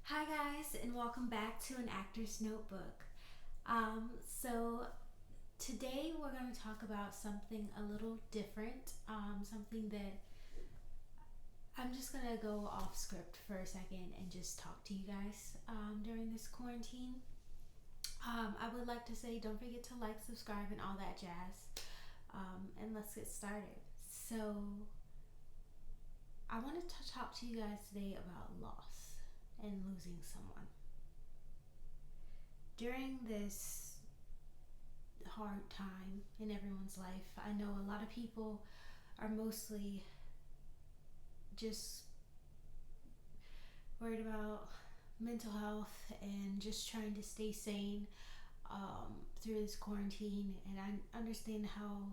Hi, guys, and welcome back to an Actor's Notebook. So, today we're going to talk about something a little different, something that I'm just going to go off script for a second and just talk to you guys during this quarantine. I would like to say don't forget to like, subscribe, and all that jazz. And let's get started. So, I wanted to talk to you guys today about loss and losing someone. During this hard time in everyone's life, I know a lot of people are mostly just worried about mental health and just trying to stay sane through this quarantine. And I understand how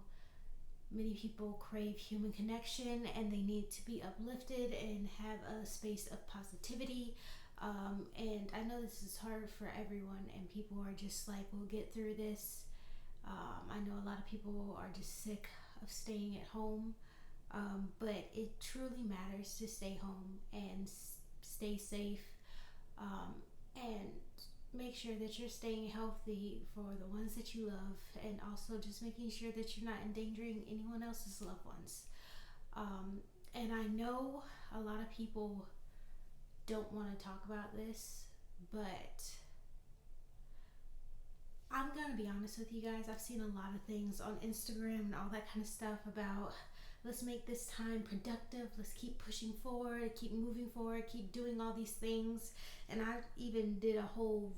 many people crave human connection and they need to be uplifted and have a space of positivity. And I know this is hard for everyone, and people are just like, we'll get through this. I know a lot of people are just sick of staying at home, but it truly matters to stay home and stay safe, and make sure that you're staying healthy for the ones that you love, and also just making sure that you're not endangering anyone else's loved ones. And I know a lot of people don't want to talk about this, but I'm gonna be honest with you guys. I've seen a lot of things on Instagram and all that kind of stuff about let's make this time productive, let's keep pushing forward, keep moving forward, keep doing all these things. And I even did a whole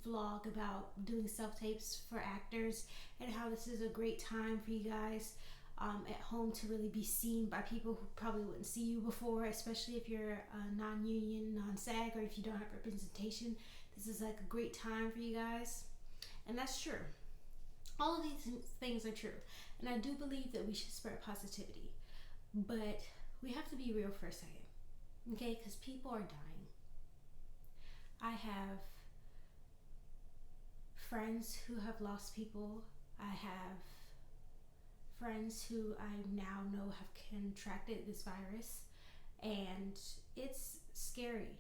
vlog about doing self tapes for actors and how this is a great time for you guys at home to really be seen by people who probably wouldn't see you before, especially if you're non-union, non-SAG, or if you don't have representation. This is like a great time for you guys, and that's true. All of these things are true, and I do believe that we should spread positivity, but we have to be real for a second, okay? Because people are dying. I have friends who have lost people. I have friends who I now know have contracted this virus, and it's scary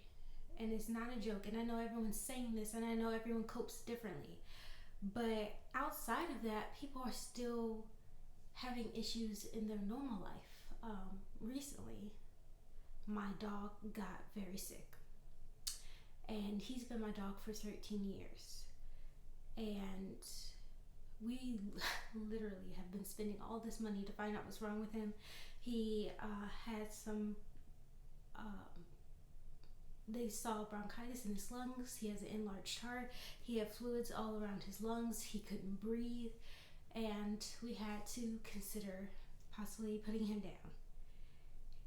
and it's not a joke. And I know everyone's saying this, and I know everyone copes differently, but outside of that, people are still having issues in their normal life. Recently, my dog got very sick, and he's been my dog for 13 years. And we literally have been spending all this money to find out what's wrong with him. He had some, um, they saw bronchitis in his lungs. He has an enlarged heart. He had fluids all around his lungs. He couldn't breathe. And we had to consider possibly putting him down.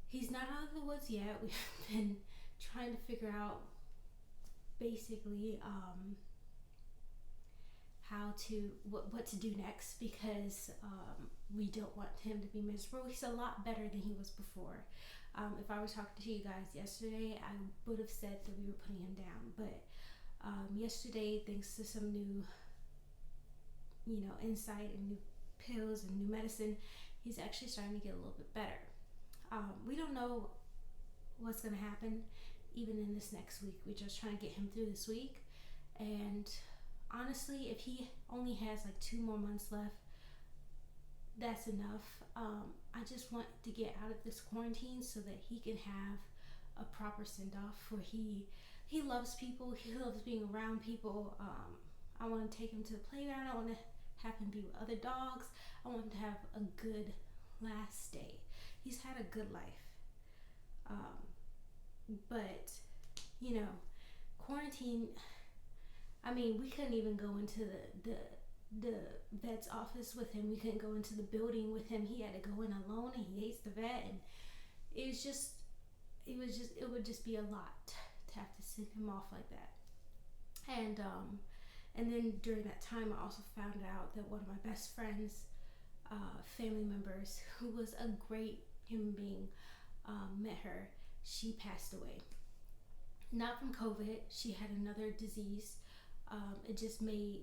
He's not out of the woods yet. We've been trying to figure out basically how to what to do next, because we don't want him to be miserable. He's a lot better than he was before. If I was talking to you guys yesterday, I would have said that we were putting him down, but yesterday, thanks to some new, insight and new pills and new medicine, he's actually starting to get a little bit better. We don't know what's going to happen even in this next week. We're just trying to get him through this week, and honestly, if he only has like 2 more months left, that's enough. I just want to get out of this quarantine so that he can have a proper send off. For he loves people. He loves being around people. I want to take him to the playground. I want to have him be with other dogs. I want him to have a good last day. He's had a good life, but quarantine. I mean, we couldn't even go into the vet's office with him. We couldn't go into the building with him. He had to go in alone, and he hates the vet. And it was just, it would just be a lot to have to send him off like that. And then during that time, I also found out that one of my best friends, family members, who was a great human being, met her. She passed away. Not from COVID. She had another disease. It just made,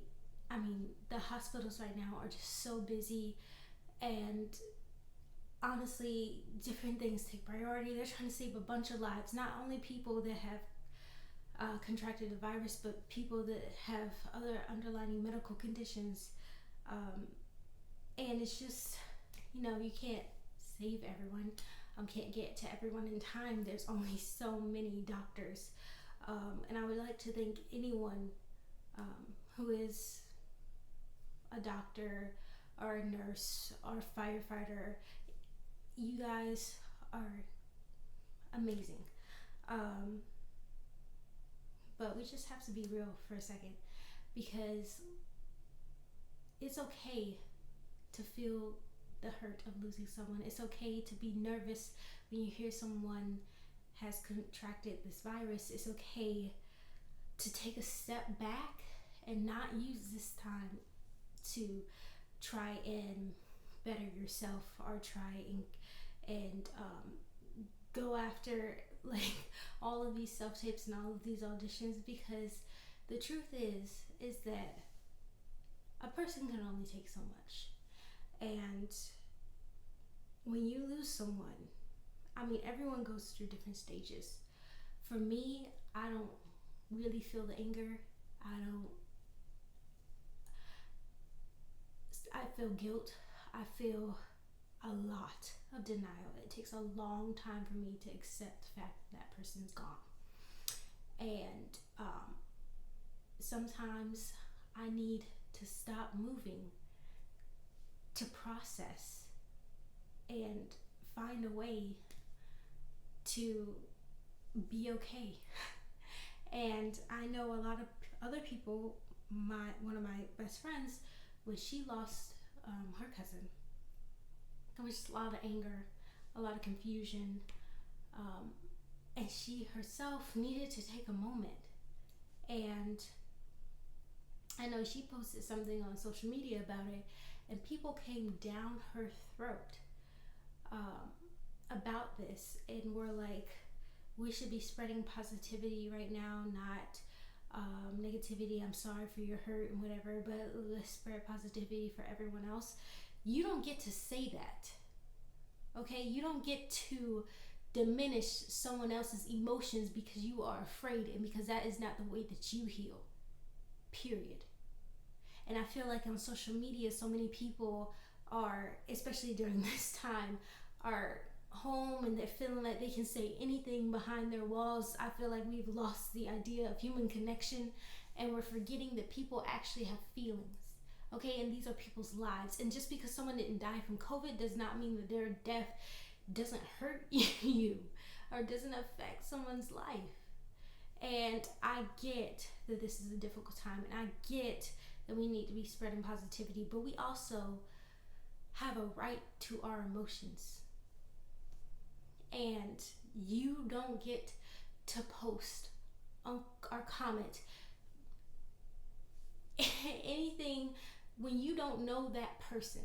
the hospitals right now are just so busy, and honestly, different things take priority. They're trying to save a bunch of lives, not only people that have contracted the virus, but people that have other underlying medical conditions. And it's just, you can't save everyone. Can't get to everyone in time. There's only so many doctors. And I would like to thank anyone who is a doctor or a nurse or a firefighter. You guys are amazing. But we just have to be real for a second, because it's okay to feel the hurt of losing someone. It's okay to be nervous when you hear someone has contracted this virus. It's okay to take a step back and not use this time to try and better yourself, or try and go after like all of these self-tapes and all of these auditions, because the truth is that a person can only take so much. And when you lose someone, everyone goes through different stages. For me, I don't really feel the anger. I feel guilt. I feel a lot of denial. It takes a long time for me to accept the fact that person's gone. And sometimes I need to stop moving to process and find a way to be okay. And I know a lot of other people. One of my best friends, when she lost her cousin, there was just a lot of anger, a lot of confusion, and she herself needed to take a moment. And I know she posted something on social media about it, and people came down her throat about this, and were like, we should be spreading positivity right now, not negativity. I'm sorry for your hurt and whatever, but let's spread positivity for everyone else. You don't get to say that, okay? You don't get to diminish someone else's emotions because you are afraid, and because that is not the way that you heal, period. And I feel like on social media, so many people are, especially during this time, are home and they're feeling like they can say anything behind their walls. I feel like we've lost the idea of human connection, and we're forgetting that people actually have feelings, okay? And these are people's lives. And just because someone didn't die from COVID does not mean that their death doesn't hurt you or doesn't affect someone's life. And I get that this is a difficult time, and I get that we need to be spreading positivity, but we also have a right to our emotions. And you don't get to post or comment anything when you don't know that person,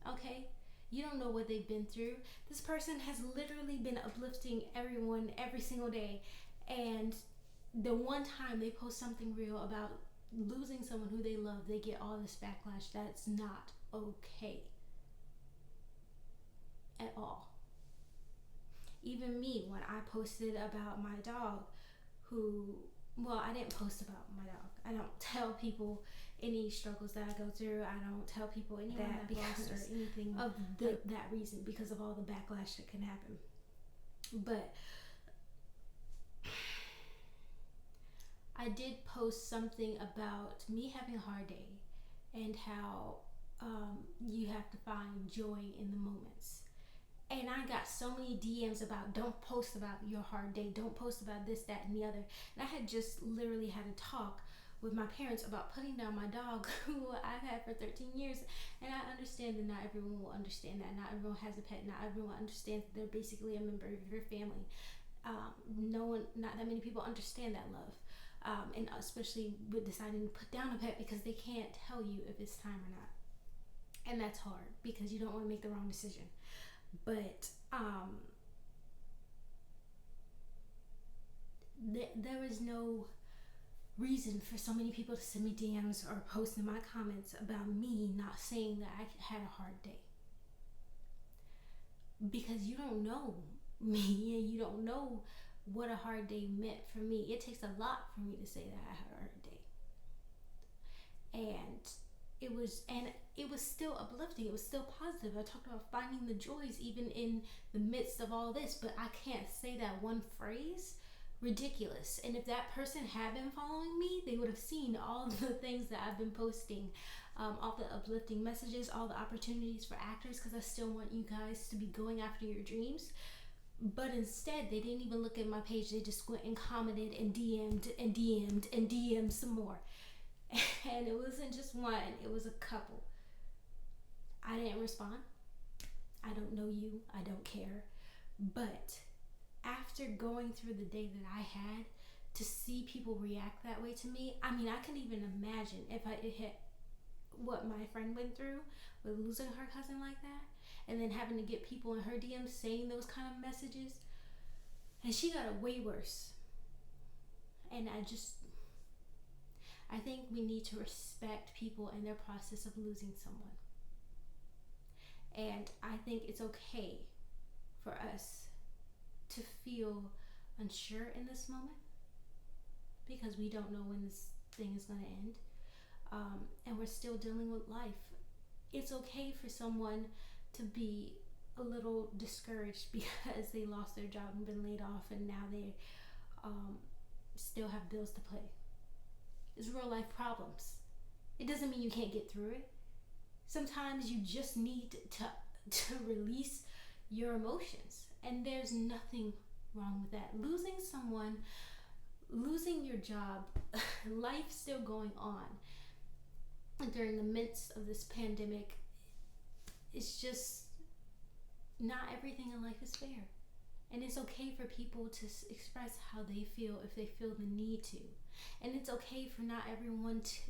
okay? You don't know what they've been through. This person has literally been uplifting everyone every single day, and the one time they post something real about losing someone who they love, they get all this backlash. That's not okay at all. Even me, when I posted about my dog, I didn't post about my dog. I don't tell people any struggles that I go through. I don't tell people any of that because or anything of that reason, because of all the backlash that can happen. But I did post something about me having a hard day, and how you have to find joy in the moments. And I got so many DMs about, don't post about your hard day, don't post about this, that, and the other. And I had just literally had a talk with my parents about putting down my dog, who I've had for 13 years. And I understand that not everyone will understand that. Not everyone has a pet. Not everyone understands that they're basically a member of your family. Not that many people understand that love. And especially with deciding to put down a pet, because they can't tell you if it's time or not. And that's hard, because you don't want to make the wrong decision. But there is no reason for so many people to send me DMs or post in my comments about me not saying that I had a hard day. Because you don't know me, and you don't know what a hard day meant for me. It takes a lot for me to say that I had a hard day. And it was still uplifting. It was still positive. I talked about finding the joys even in the midst of all this, but I can't say that one phrase. Ridiculous. And if that person had been following me, they would have seen all the things that I've been posting, all the uplifting messages, all the opportunities for actors, because I still want you guys to be going after your dreams. But instead, they didn't even look at my page. They just went and commented and DM'd some more. And it wasn't just one, it was a couple. I didn't respond. I don't know you. I don't care. But after going through the day that I had, to see people react that way to me, I mean, I can even imagine if it hit what my friend went through with losing her cousin like that, and then having to get people in her DMs saying those kind of messages. And she got it way worse. And I think we need to respect people and their process of losing someone. And I think it's okay for us to feel unsure in this moment, because we don't know when this thing is going to end. And we're still dealing with life. It's okay for someone to be a little discouraged because they lost their job and been laid off, and now they still have bills to pay. It's real life problems. It doesn't mean you can't get through it. Sometimes you just need to release your emotions, and there's nothing wrong with that. Losing someone, losing your job, life still going on during the midst of this pandemic. It's just not everything in life is fair. And it's okay for people to express how they feel if they feel the need to. And it's okay for not everyone to,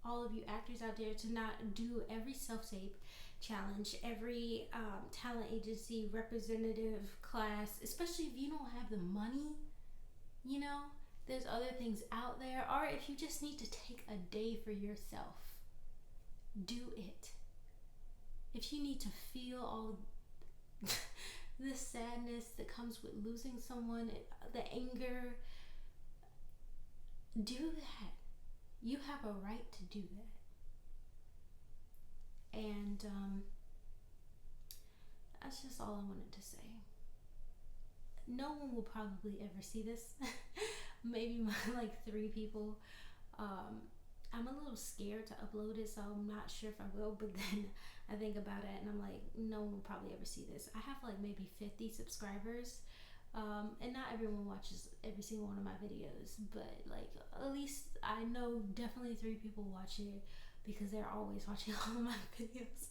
all of you actors out there, to not do every self-tape challenge, every talent agency representative class, especially if you don't have the money. You know, there's other things out there. Or if you just need to take a day for yourself, do it. If you need to feel all the sadness that comes with losing someone, the anger, do that. You have a right to do that. And that's just all I wanted to say. No one will probably ever see this. Maybe like 3 people. I'm a little scared to upload it, so I'm not sure if I will, but then I think about it and I'm like, no one will probably ever see this. I have like maybe 50 subscribers, and not everyone watches every single one of my videos, but like at least I know definitely 3 people watch it because they're always watching all of my videos.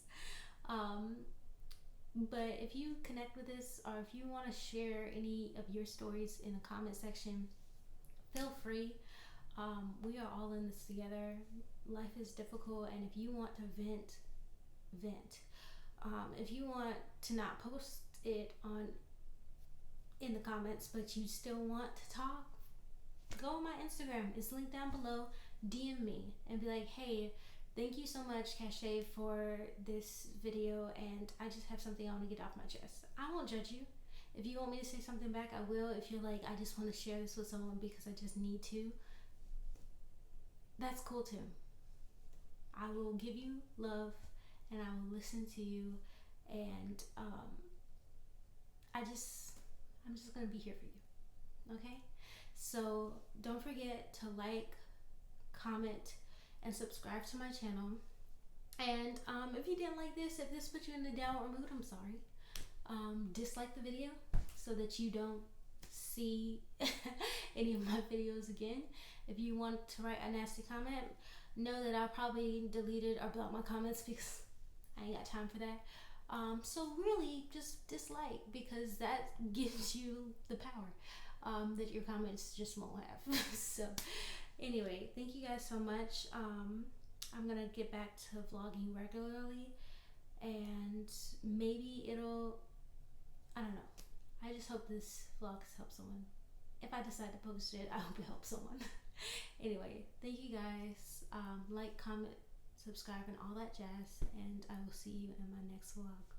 But if you connect with this, or if you want to share any of your stories in the comment section, feel free. We are all in this together. Life is difficult, and if you want to vent. If you want to not post it in the comments, but you still want to talk, go on my Instagram. It's linked down below. DM me and be like, hey, thank you so much, Cachet, for this video, and I just have something I want to get off my chest. I won't judge you. If you want me to say something back, I will. If you're like, I just want to share this with someone because I just need to, that's cool too. I will give you love and I will listen to you, and I'm just gonna be here for you. Okay? So don't forget to like, comment, and subscribe to my channel. And if you didn't like this, if this put you in a downward mood, I'm sorry. Dislike the video so that you don't see any of my videos again. If you want to write a nasty comment, know that I'll probably delete it or block my comments because I ain't got time for that. So really just dislike, because that gives you the power that your comments just won't have. So anyway, thank you guys so much. I'm gonna get back to vlogging regularly, and maybe it'll, I don't know. I just hope this vlog has helped someone. If I decide to post it, I hope it helps someone. Anyway, thank you guys. Like, comment, subscribe, and all that jazz, and I will see you in my next vlog.